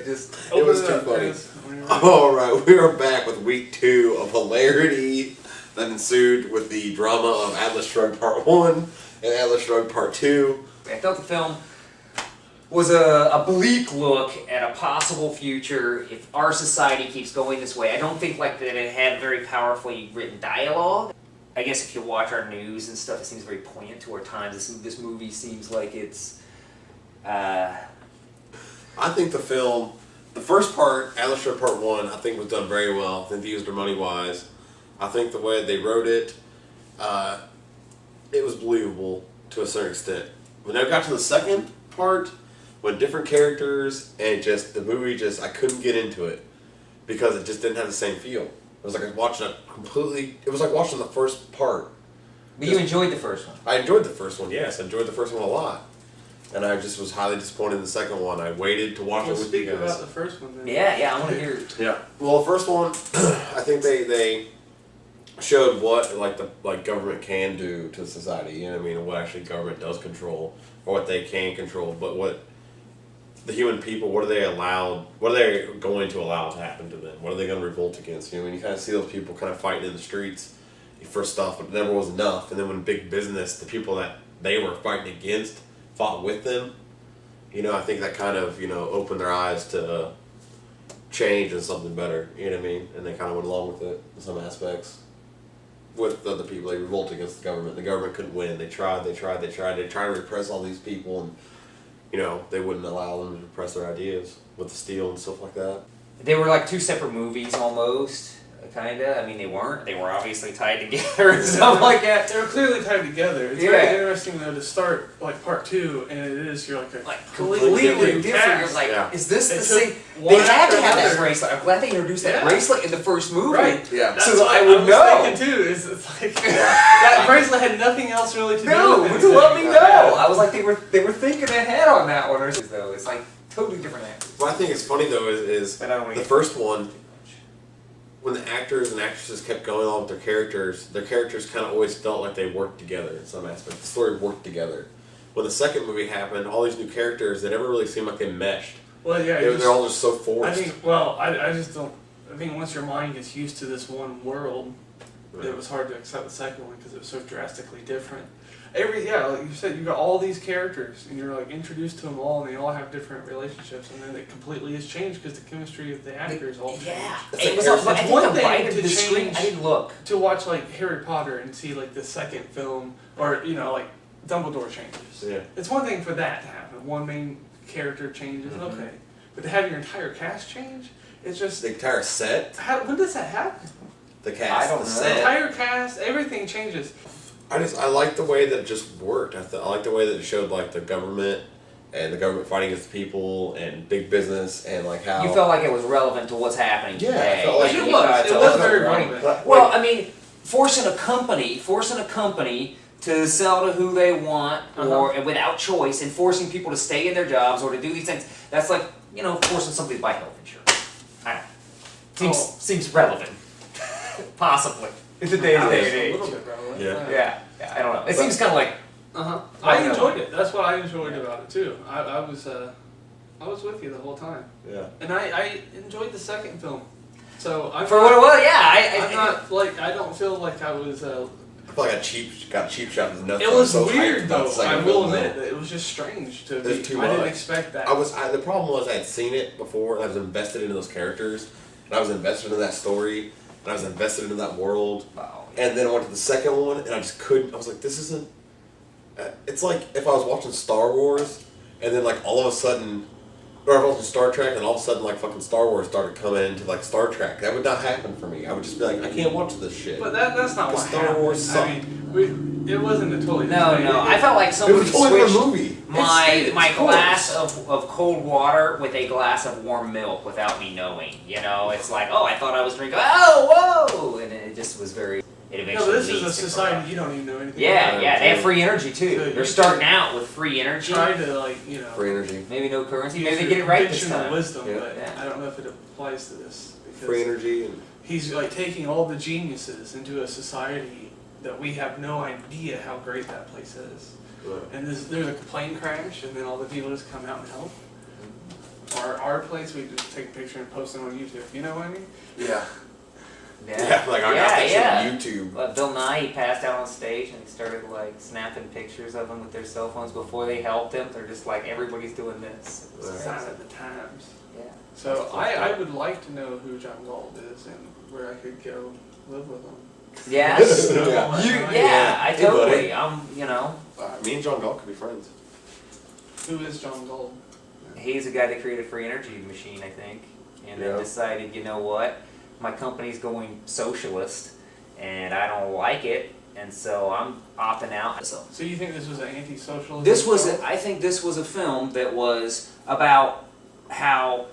It was too funny. Alright, we are back with week 2 of hilarity that ensued with the drama of Atlas Shrugged Part 1 and Atlas Shrugged Part 2. I felt the film was a bleak look at a possible future if our society keeps going this way. I don't think like that it had very powerfully written dialogue. I guess if you watch our news and stuff, it seems very poignant to our times. This movie seems like it's... I think the film, the first part, Atlas Shrugged Part 1, I think was done very well. I think they used their money wise. I think the way they wrote it, it was believable to a certain extent. When I got to the second part, when different characters and just the movie I couldn't get into it because it just didn't have the same feel. It was like watching it was like watching the first part. But you enjoyed the first one? I enjoyed the first one, yes. I enjoyed the first one a lot. And I just was highly disappointed in the second one. I waited to watch it with you guys. Speak about the first one then. Yeah, I want to hear it. Yeah. Well, the first one, I think they showed what the government can do to society. You know what I mean? And what actually government does control, or what they can control. But what the human people, what are they going to allow to happen to them? What are they going to revolt against? You know, when you kind of see those people kind of fighting in the streets for stuff, but it never was enough. And then when big business, the people that they were fighting against, fought with them, you know, I think that kind of, you know, opened their eyes to change and something better, you know what I mean? And they kind of went along with it in some aspects. With the other people, they revolted against the government. The government couldn't win. They tried to repress all these people, and, you know, they wouldn't allow them to repress their ideas with the steel and stuff like that. They were like two separate movies almost. Kinda. I mean, they weren't. They were obviously tied together and stuff like that. They were clearly tied together. It's very interesting though to start like part 2, and it is you're like completely different. You're like, is this the same? They had to have that bracelet. I'm glad they introduced that bracelet in the first movie. Right. Yeah. That's so what I would know. I was thinking too. It's like that bracelet had nothing else really to do with it. To let me know. I was like, they were thinking ahead on that one, or though it's like totally different actors. What I think is funny though is the first one. When the actors and actresses kept going on with their characters kind of always felt like they worked together in some aspect. The story worked together. When the second movie happened, all these new characters, they never really seemed like they meshed. Well, yeah. They're all just so forced. I just don't... I think once your mind gets used to this one world, it was hard to accept the second one because it was so drastically different. Like you said, you got all these characters, and you're like introduced to them all, and they all have different relationships, and then it completely has changed because the chemistry of the actors all changed. Yeah, it's one thing to change. I didn't look to watch like Harry Potter and see like the second film, or you know like Dumbledore changes. Yeah. It's one thing for that to happen. One main character changes, okay, but to have your entire cast change, it's just the entire set. When does that happen? The cast. I don't know. The entire cast, everything changes. I like the way that it just worked. I like the way that it showed like the government fighting against the people and big business and like how you felt like it was relevant to what's happening today. I felt like it was very relevant. Well, I mean, forcing a company to sell to who they want or without choice, and forcing people to stay in their jobs or to do these things. That's like, you know, forcing somebody to buy health insurance. I don't know. Seems relevant. Possibly. It's a day-to-day A age. little bit relevant. Yeah, I don't know. It seems kind of like... I enjoyed it. That's what I enjoyed about it too. I was with you the whole time. Yeah. And I enjoyed the second film. So for what it was, I don't feel like I was. I feel like I got cheap shot with nothing. It was so weird though. I will admit it. It was just strange to There's be. too I much. didn't expect that. The problem was I had seen it before, and I was invested in those characters, and I was invested in that story, and I was invested into that world. Wow. And then I went to the second one, and I just couldn't. I was like, this isn't. It's like if I was watching Star Wars, and then like all of a sudden, or I was watching Star Trek, and all of a sudden like fucking Star Wars started coming into like Star Trek. That would not happen for me. I would just be like, I can't watch this shit. But that's not what Star happened. Wars sucked. I mean, it wasn't a totally. No. I felt like It somebody was totally a switched movie. my glass of cold water with a glass of warm milk without me knowing. You know, it's like, oh, I thought I was drinking. Oh, whoa! And it just was very. It eventually this is a leads to society you don't even know anything Yeah, about. they have free energy too. So They're starting out with free energy. Try to Free energy. Maybe no currency. use Maybe they your get it right this conventional time. wisdom, Yeah. but I don't know if it applies to this because Free energy and he's like taking all the geniuses into a society that we have no idea how great that place is. Right. And there's a plane crash, and then all the people just come out and help. Our place, we just take a picture and post it on YouTube. You know what I mean? Yeah. Yeah, Like our YouTube. Bill Nye, he passed out on stage and he started like snapping pictures of them with their cell phones before they helped him. They're just like, everybody's doing this. It was Sign crazy. of the times. Yeah. So I would like to know who John Galt is and where I could go live with him. Yes. Yeah. I Hey, totally. buddy. Me and John Galt could be friends. Who is John Galt? He's the guy that created a free energy machine, I think, and then decided, you know what, my company's going socialist, and I don't like it, and so I'm opting out. So you think this was an anti-socialist? I think this was a film that was about how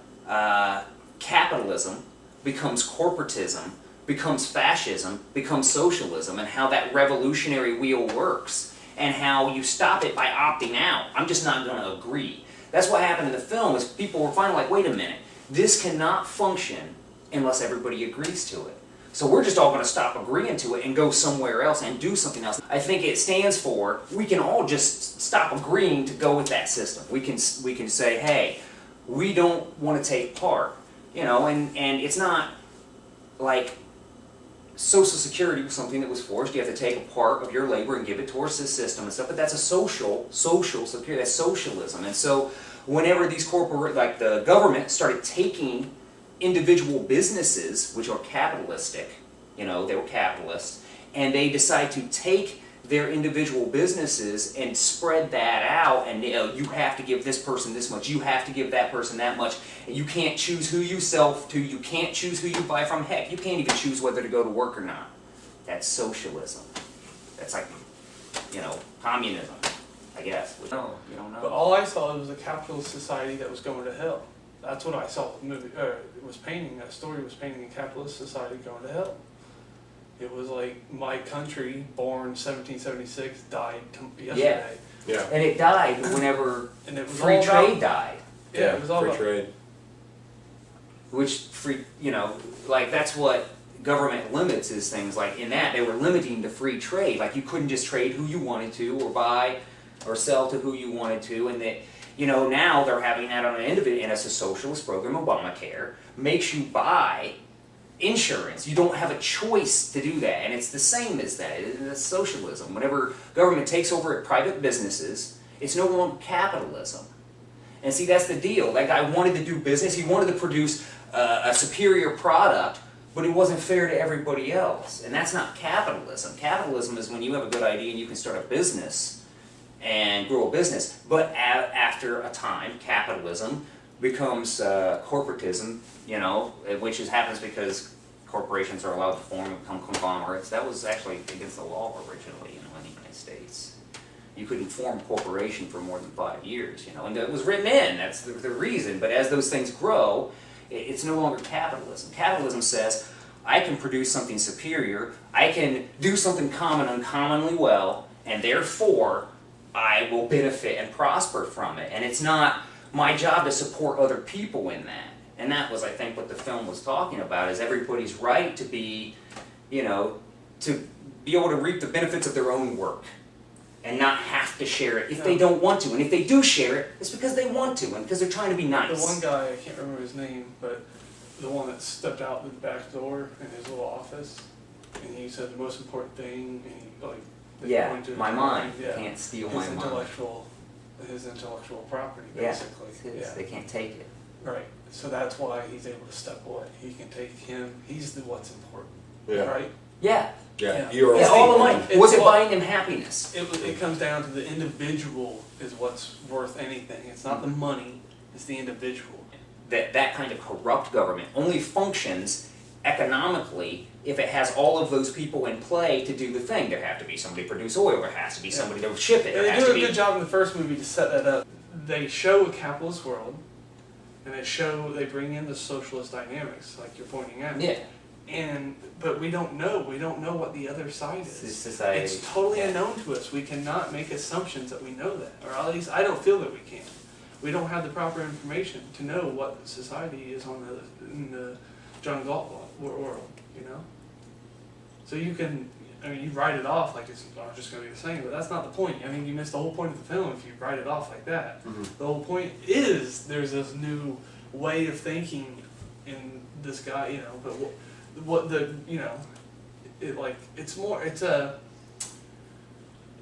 capitalism becomes corporatism, becomes fascism, becomes socialism, and how that revolutionary wheel works, and how you stop it by opting out. I'm just not going to agree. That's what happened in the film, is people were finally like, wait a minute, this cannot function unless everybody agrees to it. So we're just all going to stop agreeing to it and go somewhere else and do something else. I think it stands for, we can all just stop agreeing to go with that system. We can say, hey, we don't want to take part. And it's not like Social Security was something that was forced. You have to take a part of your labor and give it towards the system and stuff, but that's a social security, that's socialism. And so whenever these like the government started taking individual businesses, which are capitalistic, they were capitalists, and they decide to take their individual businesses and spread that out, and you have to give this person this much, you have to give that person that much, and you can't choose who you sell to, you can't choose who you buy from, heck, you can't even choose whether to go to work or not. That's socialism. That's like, communism, I guess. No, you don't know. But all I saw was a capitalist society that was going to hell. That's what I saw. The movie it was painting. That story was painting a capitalist society going to hell. It was like my country, born 1776, died yesterday. Yeah. And it died whenever And it was free all trade about, died. Yeah, it was all free about trade. Which like that's what government limits is things like in that they were limiting the free trade. Like you couldn't just trade who you wanted to or buy or sell to who you wanted to, and that now they're having that on an individual, and it's a socialist program. Obamacare makes you buy insurance. You don't have a choice to do that, and it's the same as that. It's socialism. Whenever government takes over at private businesses, it's no longer capitalism. And see, that's the deal. That guy wanted to do business. He wanted to produce a superior product, but it wasn't fair to everybody else. And that's not capitalism. Capitalism is when you have a good idea and you can start a business and grow a business. But after a time, capitalism becomes corporatism, which happens because corporations are allowed to form and become conglomerates. That was actually against the law originally, in the United States. You couldn't form a corporation for more than 5 years, and it was written in. That's the reason. But as those things grow, it's no longer capitalism. Capitalism says, I can produce something superior, I can do something uncommonly well, and therefore I will benefit and prosper from it. And it's not my job to support other people in that. And that was, I think, what the film was talking about, is everybody's right to be, to be able to reap the benefits of their own work and not have to share it if they don't want to. And if they do share it, it's because they want to and because they're trying to be nice. The one guy, I can't remember his name, but the one that stepped out the back door in his little office, and he said the most important thing, and my mind can't steal my mind. His intellectual property, Yeah, basically. it's his. They can't take it. Right. So that's why he's able to step away. He can take him. He's the what's important. Yeah. Right. Yeah. Yeah. Yeah, all the money. Was it buying him happiness? It comes down to the individual is what's worth anything. It's not the money. It's the individual. That kind of corrupt government only functions economically if it has all of those people in play to do the thing. There have to be somebody to produce oil. There has to be somebody to ship it. And they do a good job in the first movie to set that up. They show a capitalist world, and they bring in the socialist dynamics, like you're pointing out. Yeah. But we don't know. We don't know what the other side is. Society. It's totally unknown to us. We cannot make assumptions that we know that, or at least I don't feel that we can. We don't have the proper information to know what society is in the John Galt world. So you can, I mean, you write it off like it's just going to be the same, but that's not the point. I mean, you miss the whole point of the film if you write it off like that. Mm-hmm. The whole point is there's this new way of thinking in this guy, you know, but what the, you know,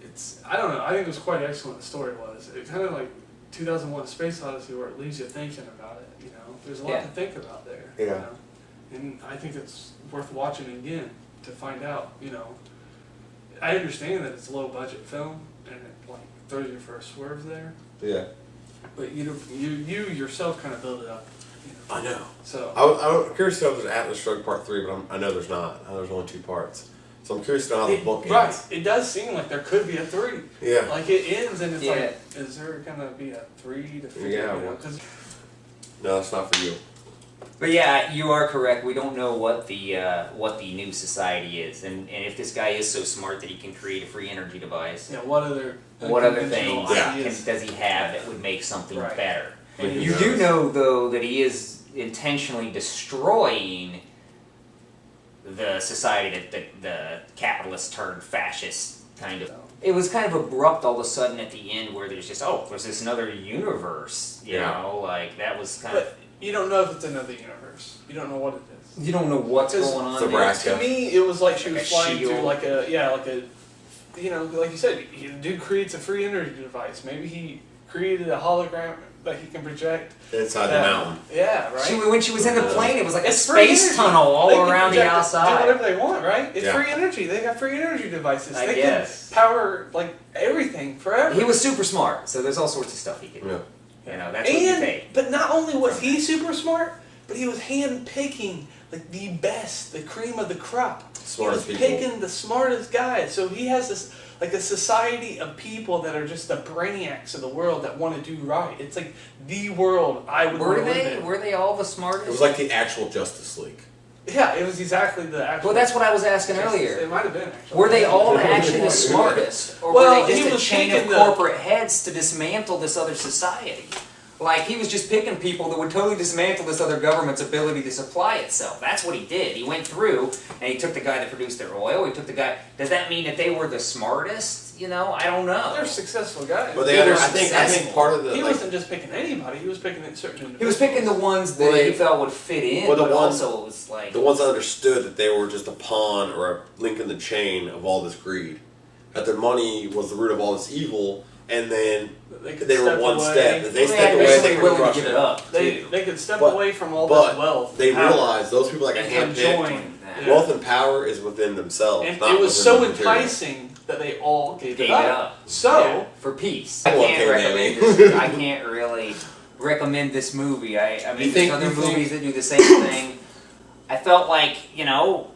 it's I don't know, I think it was quite excellent, the story was. It kind of like 2001: A Space Odyssey, where it leaves you thinking about it, you know. There's a lot to think about there. Yeah. You know? And I think it's worth watching again to find out, you know. I understand that it's a low budget film and it like throws you for a swerve there. Yeah. But you yourself kind of build it up. You know? I know. So I'm curious to know if there's Atlas Shrugged Part 3, but I know there's not. I know there's only 2 parts. So I'm curious to know how the book ends. Right. It does seem like there could be a 3. Yeah. Like it ends and it's Yeah. like, is there gonna be a 3 to figure Yeah, it well, out? 'Cause No, it's not for you. But yeah, you are correct. We don't know what the new society is, and if this guy is so smart that he can create a free energy device, yeah, what other things ideas? does he have that would make something Right. better? And You do know though that he is intentionally destroying the society that the capitalist turned fascist kind of. It was kind of abrupt all of a sudden at the end where there's just there's this another universe, you know, like that was kind of. But you don't know if it's another universe. You don't know what it is. You don't know what's Because going on the there. brass- To me, it was like she Like was a flying through shield. like a, you know, like you said, the dude creates a free energy device. Maybe he created a hologram that he can project. Inside the that- mountain. Yeah, right. When she was in the plane, it was like a It's free space energy. tunnel all They can around the project it, outside. Do whatever they want, right? It's Yeah. free energy. They got free energy devices. I They guess. can power like everything forever. He was super smart, so there's all sorts of stuff he could do. Yeah. You know, that's what you pay. But not only was he super smart, but he was hand picking like the best, the cream of the crop. Smartest he was people. picking the smartest guys. So he has this like a society of people that are just the brainiacs of the world that want to do right. It's like the world I would want Were to live they? in. Were they all the smartest? It was like the actual Justice League. Yeah, it was exactly the actual. Well, that's what I was asking It earlier. might have been actually. Were they all actually the smartest, or Well, were they he just a was chain of picking the- corporate heads to dismantle this other society? Like he was just picking people that would totally dismantle this other government's ability to supply itself. That's what he did. He went through and he took the guy that produced their oil. He took the guy. Does that mean that they were the smartest? You know, I don't know. They're successful guys. But they Yeah, they're I think part of the he like, wasn't just picking anybody. He was picking certain individuals. He was picking the ones that Well, he felt would fit in, well, the but ones- also it was like the ones that understood that they were just a pawn or a link in the chain of all this greed. That their money was the root of all this evil, and then could they were step one away. step. If they Well, stepped yeah, away, they basically were willing to crushing give it. it up. They too. could step But- away from all But this wealth. they power, realized those people like a and hand join. picked. Yeah. Wealth and power is within themselves. And not it was within so the material. enticing that they all gave Gave it up. So Yeah, for peace. I Well, can't okay, recommend maybe. this. I can't really recommend this movie. I mean, You think- there's other you think- movies that do the same thing. I felt like, you know,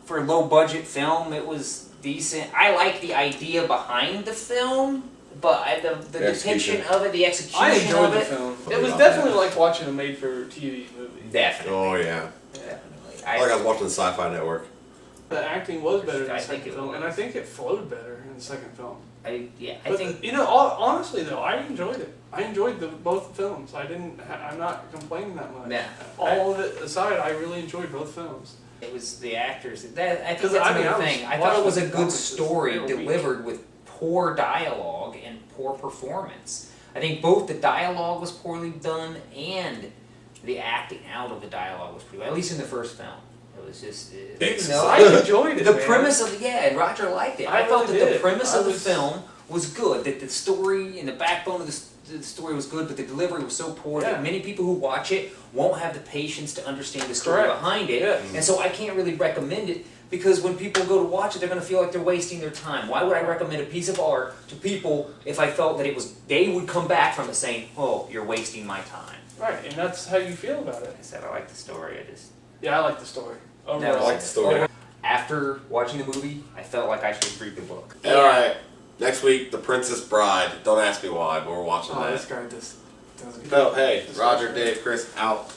for a low budget film, it was decent. I like the idea behind the film, but the depiction of it, the execution I enjoyed of the it, film. Oh, It was yeah. definitely like watching a made-for-TV movie. definitely. Oh yeah. Definitely. I like I was watching the Sci-Fi Network. The acting was better in I the think second it film, was. and I think it flowed better in the second film. I But think you know, honestly though, I enjoyed it. I enjoyed both films. I'm not complaining that much. Yeah. All of it aside, I really enjoyed both films. it was the actors. I think 'Cause, that's I mean, another I was thing. I thought it was a watching the good performances. story They were weak. delivered with poor dialogue and poor performance. I think both the dialogue was poorly done and the acting out of the dialogue was pretty bad, at least in the first film. It was just, It's- you know, I enjoyed it. the man. premise of and Roger liked it. I I felt really that the did. premise I of the was- film was good. That the story and the backbone of the story was good, but the delivery was so poor Yeah. that many people who watch it won't have the patience to understand the story Correct. behind it. Yes. And so I can't really recommend it because when people go to watch it, they're going to feel like they're wasting their time. Why would I recommend a piece of art to people if I felt that they would come back from it saying, "Oh, you're wasting my time." Right, and that's how you feel about it. I said I like the story. I just Yeah, I like the story. that Overall. was- I like the story. After watching the movie, I felt like I should read the book. All right. Next week, The Princess Bride. Don't ask me why, but we're watching Oh, that. this guy just doesn't. Oh, hey, Roger, Dave, Chris, out.